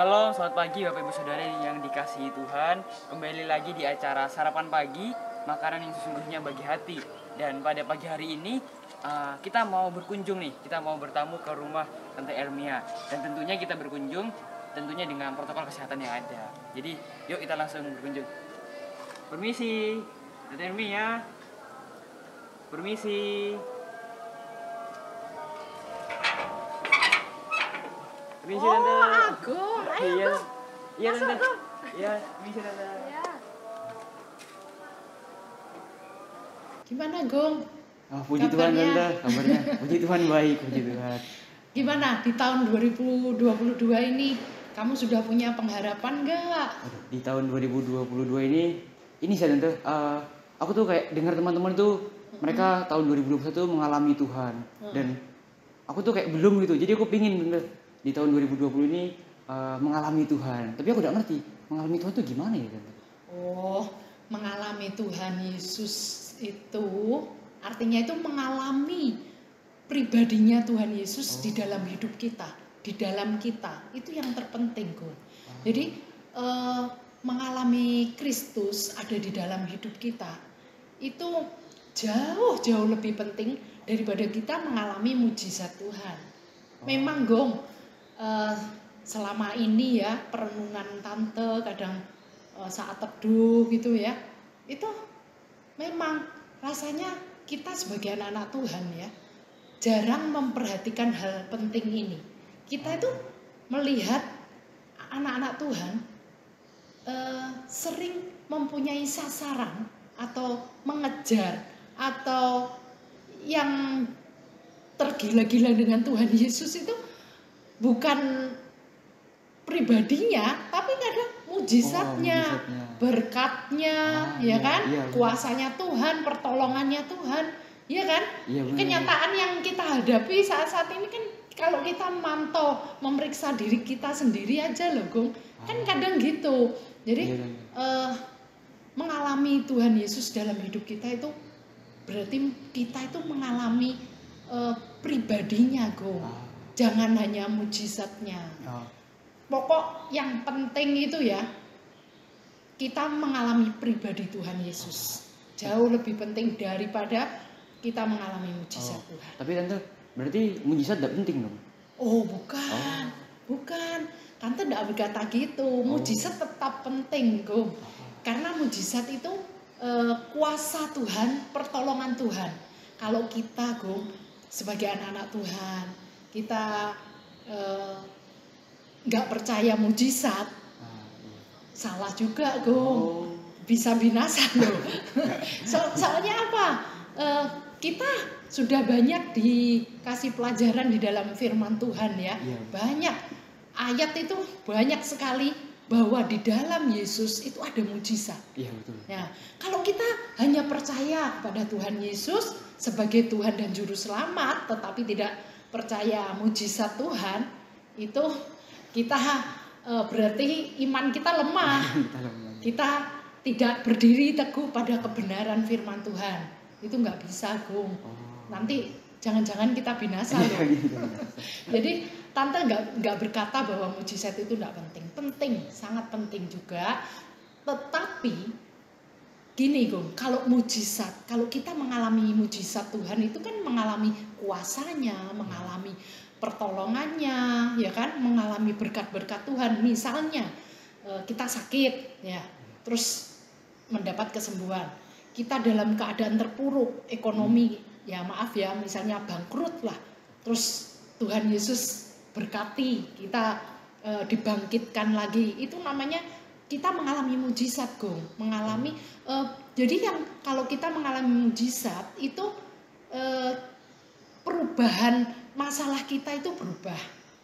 Shalom, selamat pagi Bapak Ibu Saudara yang dikasihi Tuhan. Kembali lagi di acara Sarapan Pagi, makanan yang sesungguhnya bagi hati. Dan pada pagi hari ini kita mau berkunjung nih, kita mau bertamu ke rumah Tante Elmia. Dan tentunya kita berkunjung tentunya dengan protokol kesehatan yang ada. Jadi yuk kita langsung berkunjung. Permisi, Tante Elmia. Permisi. Permisi Tante. Agung, ayo Iya. Agung. Iya Masuk, Tante. Agung. Iya, permisi Tante. Ya. Gimana Gung? Puji Tuhan Kabarnya? Tante, kabarnya. Puji Tuhan baik, puji Tuhan. Gimana di tahun 2022 ini kamu sudah punya pengharapan nggak? Aduh, di tahun 2022 ini saya Tante, aku tuh kayak dengar teman-teman tuh mereka tahun 2021 mengalami Tuhan dan aku tuh kayak belum gitu. Jadi aku pingin Tante di tahun 2020 ini mengalami Tuhan. Tapi aku tidak ngerti mengalami Tuhan tuh gimana ya Tante? Oh, mengalami Tuhan Yesus itu artinya itu mengalami pribadinya Tuhan Yesus di dalam hidup kita, di dalam kita. Itu yang terpenting, Gung. Jadi mengalami Kristus ada di dalam hidup kita itu jauh lebih penting daripada kita mengalami mujizat Tuhan. Memang Gong, selama ini ya perenungan Tante kadang saat teduh gitu ya, itu memang rasanya kita sebagai anak-anak Tuhan ya jarang memperhatikan hal penting ini. Kita itu melihat anak-anak Tuhan sering mempunyai sasaran atau mengejar atau yang tergila-gila dengan Tuhan Yesus itu bukan pribadinya, tapi kadang mujizatnya, berkatnya, ya kan, iya, kuasanya Tuhan, pertolongannya Tuhan, ya kan. Iya, Kenyataan yang kita hadapi saat-saat ini kan kalau kita mantau, memeriksa diri kita sendiri aja loh, Gung, kan kadang gitu. Jadi mengalami Tuhan Yesus dalam hidup kita itu berarti kita itu mengalami pribadinya, Gung. Jangan hanya mujizatnya. Pokok yang penting itu ya kita mengalami pribadi Tuhan Yesus. Jauh lebih penting daripada kita mengalami mujizat Tuhan. Tapi Tante, berarti mujizat tidak penting dong? Oh bukan, bukan. Tante tidak berkata gitu. Mujizat tetap penting, Gung. Karena mujizat itu kuasa Tuhan, pertolongan Tuhan. Kalau kita, Gung, sebagai anak-anak Tuhan, kita nggak percaya mujizat, salah juga, Gung. Bisa binasa loh. Soalnya apa? Kita sudah banyak dikasih pelajaran di dalam firman Tuhan ya. Banyak ayat itu banyak sekali bahwa di dalam Yesus itu ada mujizat. Iya betul. Nah, kalau kita hanya percaya kepada Tuhan Yesus sebagai Tuhan dan Juru Selamat, tetapi tidak percaya mujizat Tuhan, itu kita berarti iman kita lemah. Kita tidak berdiri teguh pada kebenaran firman Tuhan. Itu nggak bisa, Gung. Nanti jangan-jangan kita binasa loh. Jadi Tante nggak berkata bahwa mujizat itu nggak penting. Penting, sangat penting juga. Tetapi gini, Gung, kalau mujizat, kalau kita mengalami mujizat Tuhan itu kan mengalami kuasanya, mengalami pertolongannya, ya kan, mengalami berkat-berkat Tuhan. Misalnya kita sakit, ya, terus mendapat kesembuhan. Kita dalam keadaan terpuruk ekonomi, ya maaf ya, misalnya bangkrut lah. Terus Tuhan Yesus berkati kita dibangkitkan lagi. Itu namanya kita mengalami mujizat, Gung. Mengalami jadi yang kalau kita mengalami mujizat itu perubahan masalah kita itu berubah,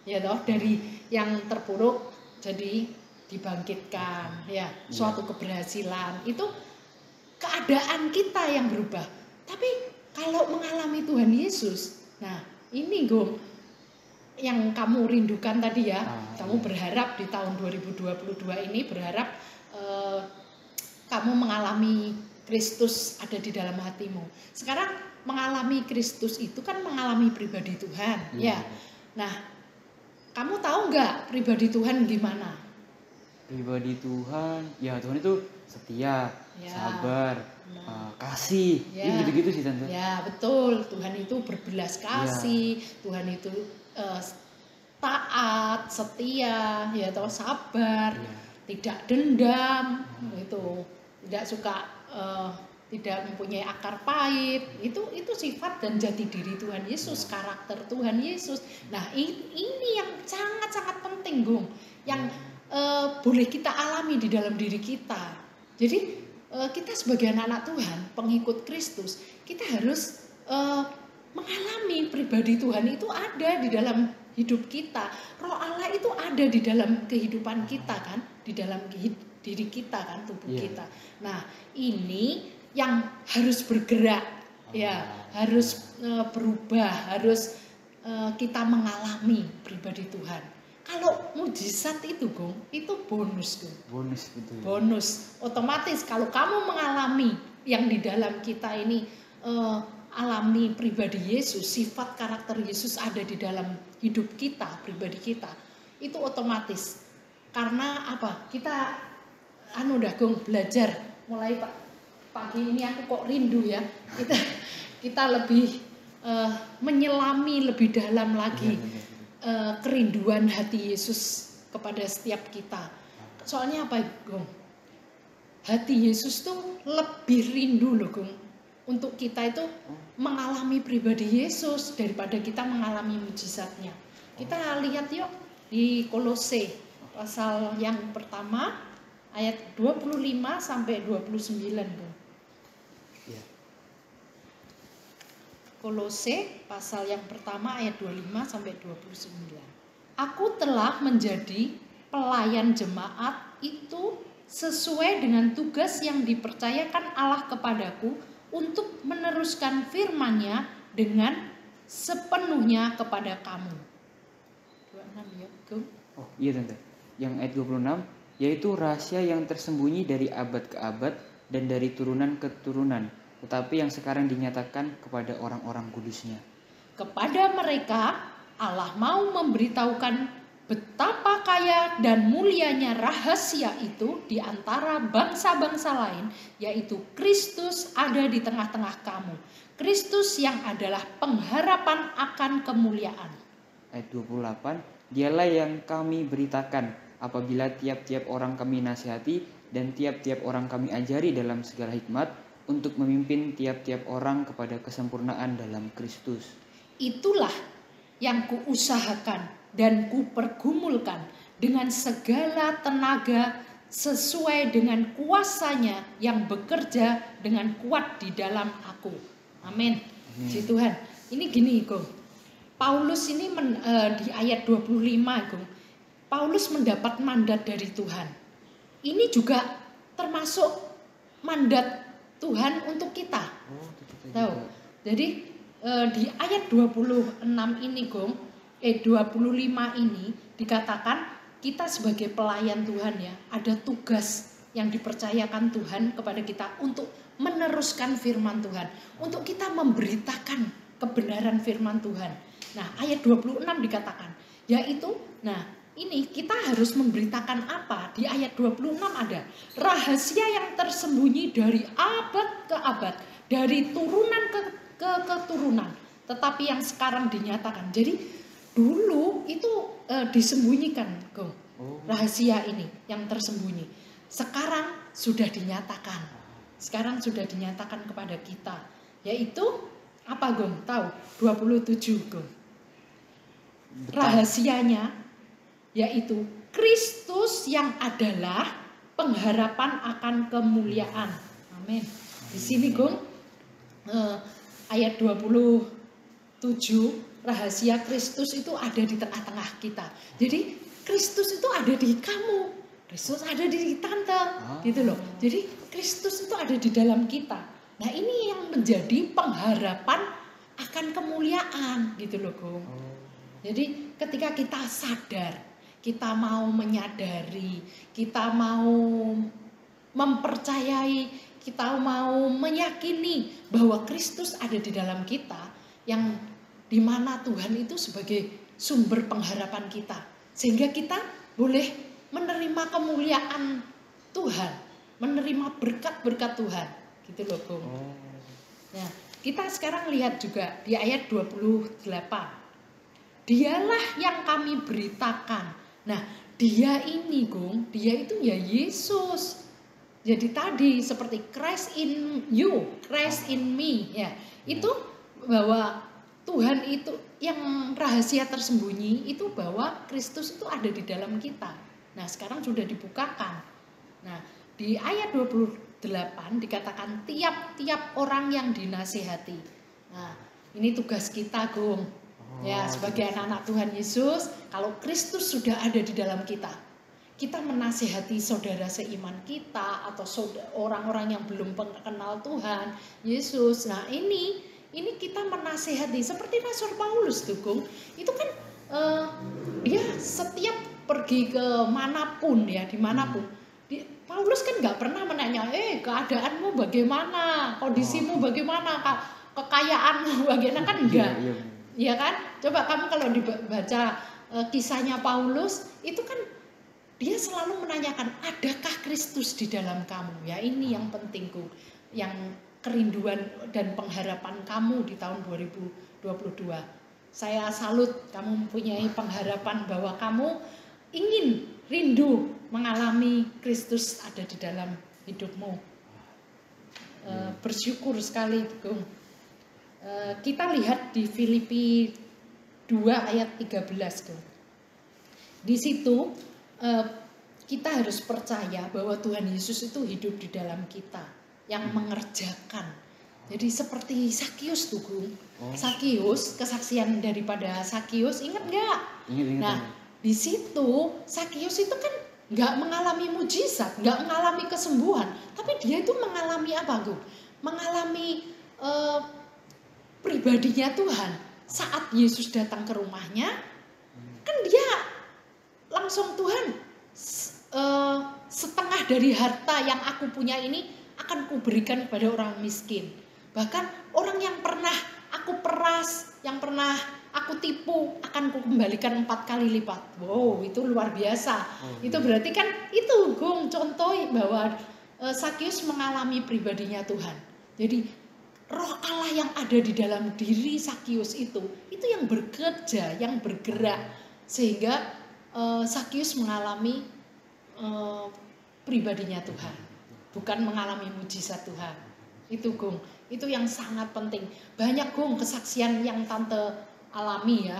ya toh, dari yang terpuruk jadi dibangkitkan, ya, suatu keberhasilan. Itu keadaan kita yang berubah. Tapi kalau mengalami Tuhan Yesus, nah ini, Gung, yang kamu rindukan tadi ya, kamu berharap di tahun 2022 ini berharap kamu mengalami Kristus ada di dalam hatimu. Sekarang mengalami Kristus itu kan mengalami pribadi Tuhan, ya. Nah, Kamu tahu nggak pribadi Tuhan gimana? Pribadi Tuhan, ya Tuhan itu setia, Ya. sabar, Nah. kasih, Ya. gitu-gitu sih Tante. Ya betul, Tuhan itu berbelas kasih, Tuhan itu taat, setia, ya atau sabar, Ya. tidak dendam, itu tidak suka, tidak mempunyai akar pahit. Itu sifat dan jati diri Tuhan Yesus, karakter Tuhan Yesus. Nah ini yang sangat-sangat penting, Gung, yang boleh kita alami di dalam diri kita. Jadi kita sebagai anak-anak Tuhan, pengikut Kristus, kita harus mengalami pribadi Tuhan itu ada di dalam hidup kita. Roh Allah itu ada di dalam kehidupan kita kan, di dalam diri kita kan, tubuh kita. Nah ini yang harus bergerak, ya harus berubah, harus kita mengalami pribadi Tuhan. Kalau mujizat itu, Gung, itu bonus, Gung. Bonus gitu ya. Bonus. Otomatis kalau kamu mengalami yang di dalam kita ini, alami pribadi Yesus, sifat karakter Yesus ada di dalam hidup kita, pribadi kita, itu otomatis. Karena apa? Kita Gung, belajar mulai pagi ini aku kok rindu ya. Kita lebih menyelami lebih dalam lagi kerinduan hati Yesus kepada setiap kita. Soalnya apa, Gung? Hati Yesus tuh lebih rindu loh, Gung, untuk kita itu mengalami pribadi Yesus daripada kita mengalami mujizatnya. Kita lihat yuk di Kolose pasal yang pertama ayat 25 sampai 29, Gung. Kolose pasal yang pertama ayat 25 sampai 29. Aku telah menjadi pelayan jemaat itu sesuai dengan tugas yang dipercayakan Allah kepadaku untuk meneruskan firman-Nya dengan sepenuhnya kepada kamu. 26 ya, Gung. Oh iya Tante, yang ayat 26, yaitu rahasia yang tersembunyi dari abad ke abad dan dari turunan ke turunan, tetapi yang sekarang dinyatakan kepada orang-orang kudusnya. Kepada mereka Allah mau memberitahukan betapa kaya dan mulianya rahasia itu di antara bangsa-bangsa lain, yaitu Kristus ada di tengah-tengah kamu. Kristus yang adalah pengharapan akan kemuliaan. Ayat 28, dialah yang kami beritakan apabila tiap-tiap orang kami nasihati dan tiap-tiap orang kami ajari dalam segala hikmat untuk memimpin tiap-tiap orang kepada kesempurnaan dalam Kristus. Itulah yang kuusahakan dan kupergumulkan dengan segala tenaga sesuai dengan kuasanya yang bekerja dengan kuat di dalam aku. Amin. Puji Tuhan. Ini gini, Gung. Paulus ini di ayat 25, Gung. Paulus mendapat mandat dari Tuhan. Ini juga termasuk mandat Tuhan untuk kita. Tahu? Jadi di ayat 26 ini, Gung, 25 ini dikatakan kita sebagai pelayan Tuhan ya, ada tugas yang dipercayakan Tuhan kepada kita untuk meneruskan firman Tuhan, untuk kita memberitakan kebenaran firman Tuhan. Nah, ayat 26 dikatakan, yaitu, nah ini kita harus memberitakan apa? Di ayat 26 ada rahasia yang tersembunyi dari abad ke abad, dari turunan ke keturunan, tetapi yang sekarang dinyatakan. Jadi dulu itu disembunyikan, Gung, rahasia ini yang tersembunyi. Sekarang sudah dinyatakan. Sekarang sudah dinyatakan kepada kita, yaitu apa, Gung? Tahu? 27, Gung. Rahasianya yaitu Kristus yang adalah pengharapan akan kemuliaan. Amin. Di sini, Gung, ayat 27, rahasia Kristus itu ada di tengah-tengah kita. Jadi Kristus itu ada di kamu, Kristus ada di tante, gitu loh. Jadi Kristus itu ada di dalam kita. Nah ini yang menjadi pengharapan akan kemuliaan, gitu loh, Gung. Jadi ketika kita sadar, kita mau menyadari, kita mau mempercayai, kita mau meyakini bahwa Kristus ada di dalam kita, yang dimana Tuhan itu sebagai sumber pengharapan kita, sehingga kita boleh menerima kemuliaan Tuhan, menerima berkat-berkat Tuhan, gitu loh Bung. Nah, kita sekarang lihat juga di ayat 28. Dialah yang kami beritakan. Nah, dia ini Gung, dia itu ya Yesus. Jadi tadi seperti Christ in you, Christ in me, ya. Itu bahwa Tuhan itu yang rahasia tersembunyi itu bahwa Kristus itu ada di dalam kita. Nah, sekarang sudah dibukakan. Nah, di ayat 28 dikatakan tiap-tiap orang yang dinasihati. Nah, ini tugas kita, Gung. Ya, sebagai anak-anak Tuhan Yesus, kalau Kristus sudah ada di dalam kita, kita menasihati saudara seiman kita atau orang-orang yang belum kenal Tuhan Yesus. Nah, ini kita menasihati seperti Rasul Paulus tuh, Gung. Itu kan dia setiap pergi ke manapun ya, dimanapun. Paulus kan nggak pernah menanya, keadaanmu bagaimana, kondisimu bagaimana, kekayaanmu bagaimana, kan enggak. Ya kan? Coba kamu kalau dibaca kisahnya Paulus, itu kan dia selalu menanyakan, adakah Kristus di dalam kamu? Ya, ini yang pentingku, yang kerinduan dan pengharapan kamu di tahun 2022. Saya salut kamu mempunyai pengharapan bahwa kamu ingin rindu mengalami Kristus ada di dalam hidupmu. Bersyukur sekali, Gung. Kita lihat di Filipi 2 ayat 13, Gung. Di situ kita harus percaya bahwa Tuhan Yesus itu hidup di dalam kita, yang mengerjakan. Jadi seperti Sakius tuh, Gung. Sakius, kesaksian daripada Sakius, ingat nggak? Nah, di situ Sakius itu kan nggak mengalami mujizat, nggak mengalami kesembuhan, tapi dia itu mengalami apa, Gung? Mengalami pribadinya Tuhan. Saat Yesus datang ke rumahnya, kan dia langsung, Tuhan, setengah dari harta yang aku punya ini akan kuberikan kepada orang miskin. Bahkan orang yang pernah aku peras, yang pernah aku tipu, akan kukembalikan 4 kali lipat. Wow, itu luar biasa. Itu berarti kan itu, Gung, contoh bahwa Sakius mengalami pribadinya Tuhan. Jadi Roh Allah yang ada di dalam diri Sakius itu yang bekerja, yang bergerak, sehingga Sakius mengalami pribadinya Tuhan, bukan mengalami mujizat Tuhan. Itu, Gung, itu yang sangat penting. Banyak, Gung, kesaksian yang Tante alami ya,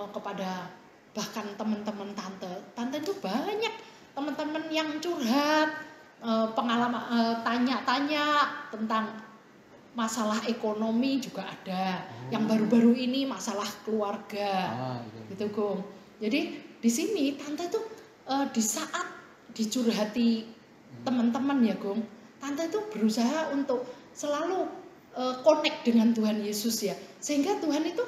kepada bahkan teman-teman Tante itu banyak teman-teman yang curhat, pengalaman, tanya-tanya tentang masalah ekonomi juga ada. Yang baru-baru ini masalah keluarga, gitu, Gung. Jadi di sini Tante tuh di saat dicurhati teman-teman ya, Gung, Tante itu berusaha untuk selalu connect dengan Tuhan Yesus ya, sehingga Tuhan itu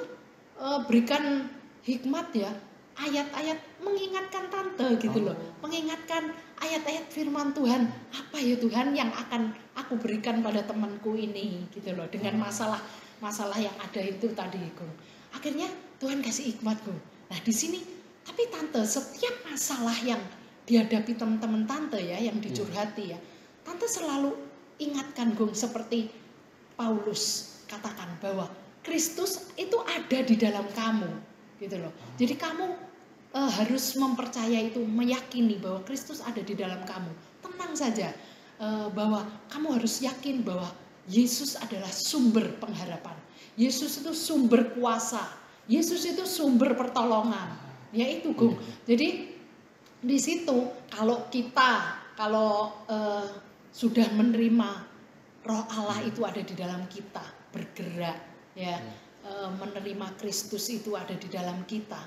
berikan hikmat ya, ayat-ayat mengingatkan Tante gitu loh, mengingatkan ayat-ayat firman Tuhan, apa ya Tuhan yang akan aku berikan pada temanku ini gitu loh, dengan masalah yang ada itu tadi, Gung. Akhirnya Tuhan kasih hikmat, Gung. Nah di sini, tapi Tante setiap masalah yang dihadapi teman-teman Tante ya, yang dicurhati ya, Tante selalu ingatkan, Gung, seperti Paulus katakan bahwa Kristus itu ada di dalam kamu gitu loh. Jadi kamu harus mempercayai itu, meyakini bahwa Kristus ada di dalam kamu. Tenang saja, bahwa kamu harus yakin bahwa Yesus adalah sumber pengharapan. Yesus itu sumber kuasa. Yesus itu sumber pertolongan. Ya itu, Gung. Jadi di situ kalau kita sudah menerima Roh Allah itu ada di dalam kita, bergerak ya, menerima Kristus itu ada di dalam kita,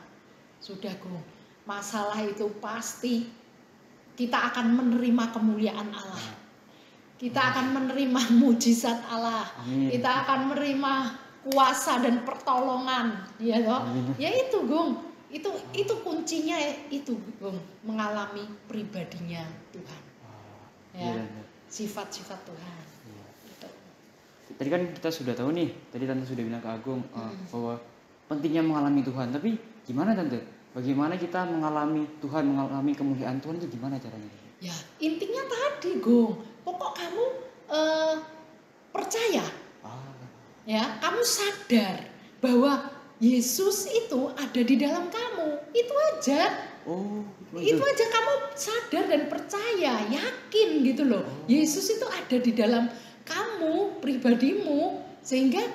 sudah, Gung, masalah itu pasti kita akan menerima kemuliaan Allah, kita akan menerima mujizat Allah, kita akan menerima kuasa dan pertolongan, ya toh, ya itu, Gung, itu kuncinya itu, Gung, mengalami pribadinya Tuhan, ya, sifat-sifat Tuhan. Tadi kan kita sudah tahu nih, tadi Tante sudah bilang ke Agung bahwa pentingnya mengalami Tuhan, tapi Gimana Tante? Bagaimana kita mengalami Tuhan, mengalami kemuliaan Tuhan itu gimana caranya? Ya, intinya tadi, Gong. Pokok kamu percaya. Ya, kamu sadar bahwa Yesus itu ada di dalam kamu. Itu aja. Itu aja, kamu sadar dan percaya, yakin gitu loh. Yesus itu ada di dalam kamu, pribadimu, sehingga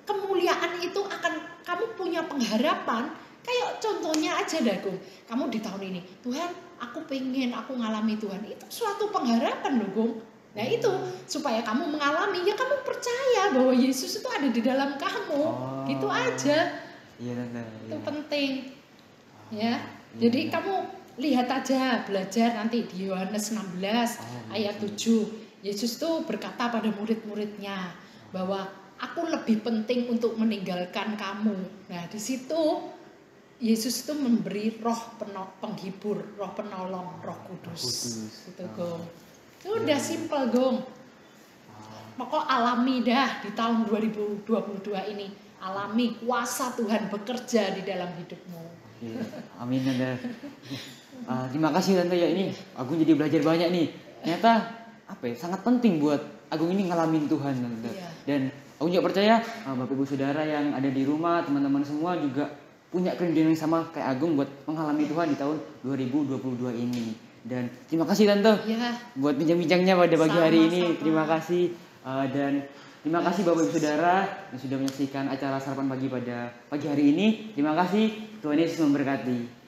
kemuliaan itu akan kamu punya pengharapan. Kayak contohnya aja dah, Gong. Kamu di tahun ini, Tuhan, aku pengen, aku ngalami Tuhan. Itu suatu pengharapan loh, Gong. Nah itu, supaya kamu mengalami, ya kamu percaya bahwa Yesus itu ada di dalam kamu. Gitu aja. Itu penting. Ya, jadi kamu lihat aja, belajar nanti di Yohanes 16 ayat 7. Yesus tuh berkata pada murid-muridnya bahwa aku lebih penting untuk meninggalkan kamu. Nah, di situ Yesus itu memberi roh penghibur, roh penolong, Roh Kudus. Gitu, Gong. Itu udah simpel, Gong. Pokok alami dah di tahun 2022 ini. Alami kuasa Tuhan bekerja di dalam hidupmu. Amin Tante. Terima kasih Tante ya, ini Agung jadi belajar banyak nih. Ternyata sangat penting buat Agung ini ngalamin Tuhan Tante. Dan Agung juga percaya Bapak Ibu Saudara yang ada di rumah, teman-teman semua juga punya kerinduan yang sama kayak Agung buat mengalami Tuhan di tahun 2022 ini. Dan terima kasih Tante buat bincang-bincangnya pada pagi hari ini. Terima kasih dan terima kasih Bapak Ibu Saudara yang sudah menyaksikan acara sarapan pagi pada pagi hari ini. Terima kasih, Tuhan Yesus memberkati.